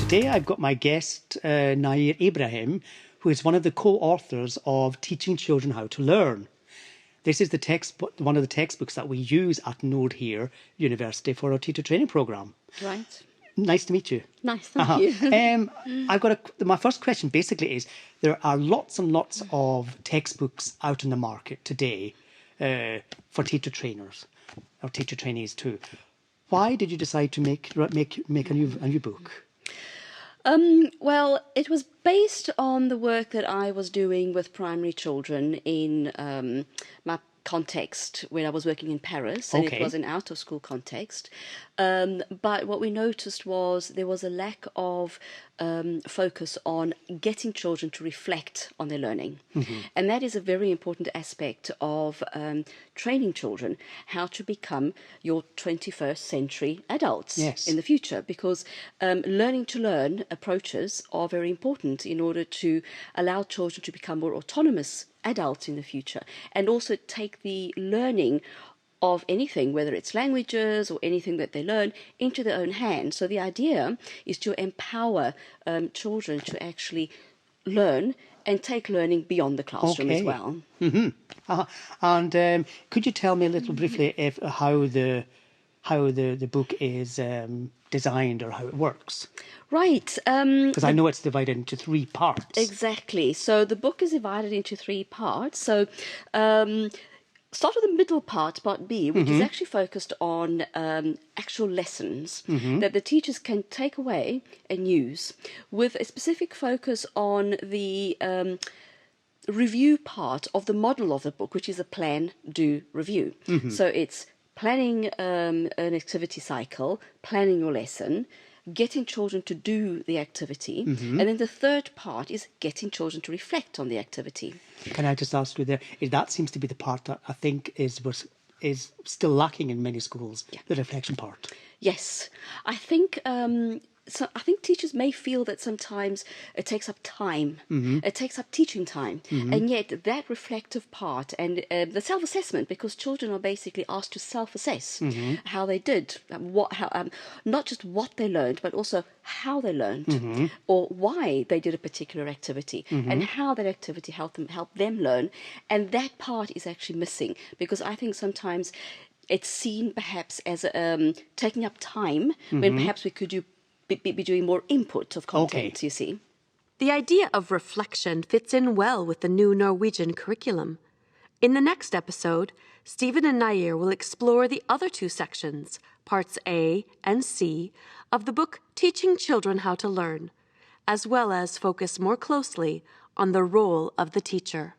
Today I've got my guest, Nayr Ibrahim, who is one of the co-authors of Teaching Children How to Learn. This is the textbook, one of the textbooks that we use at Nayr University for our teacher training programme. Right. Nice to meet you. Nice, thank you. I've got my first question basically is, there are lots and lots of textbooks out in the market today for teacher trainers, or teacher trainees too. Why did you decide to make a new book? Well, it was based on the work that I was doing with primary children in my context when I was working in Paris, and Okay. it was an out-of-school context. But what we noticed was there was a lack of focus on getting children to reflect on their learning. Mm-hmm. And that is a very important aspect of training children how to become your 21st century adults in the future, because learning to learn approaches are very important in order to allow children to become more autonomous adults in the future, and also take the learning of anything, whether it's languages or anything that they learn, into their own hands. So the idea is to empower children to actually learn and take learning beyond the classroom as well. Mm-hmm. And could you tell me a little briefly how the book is designed, or how it works? Right. Because I know it's divided into 3 parts. Exactly. So the book is divided into 3 parts. So start with the middle part, part B, which is actually focused on actual lessons that the teachers can take away and use, with a specific focus on the review part of the model of the book, which is a plan, do, review. So it's planning an activity cycle, planning your lesson, getting children to do the activity, and then the third part is getting children to reflect on the activity. Can I just ask you there, that seems to be the part that I think is still lacking in many schools, the reflection part. Yes, I think I think teachers may feel that sometimes it takes up time, it takes up teaching time, and yet that reflective part and the self-assessment, because children are basically asked to self-assess how they did, not just what they learned, but also how they learned, or why they did a particular activity, and how that activity helped them learn. And that part is actually missing, because I think sometimes it's seen perhaps as taking up time when perhaps we could be doing more input of content, you see. The idea of reflection fits in well with the new Norwegian curriculum. In the next episode, Stephen and Nayr will explore the other 2 sections, parts A and C, of the book Teaching Children How to Learn, as well as focus more closely on the role of the teacher.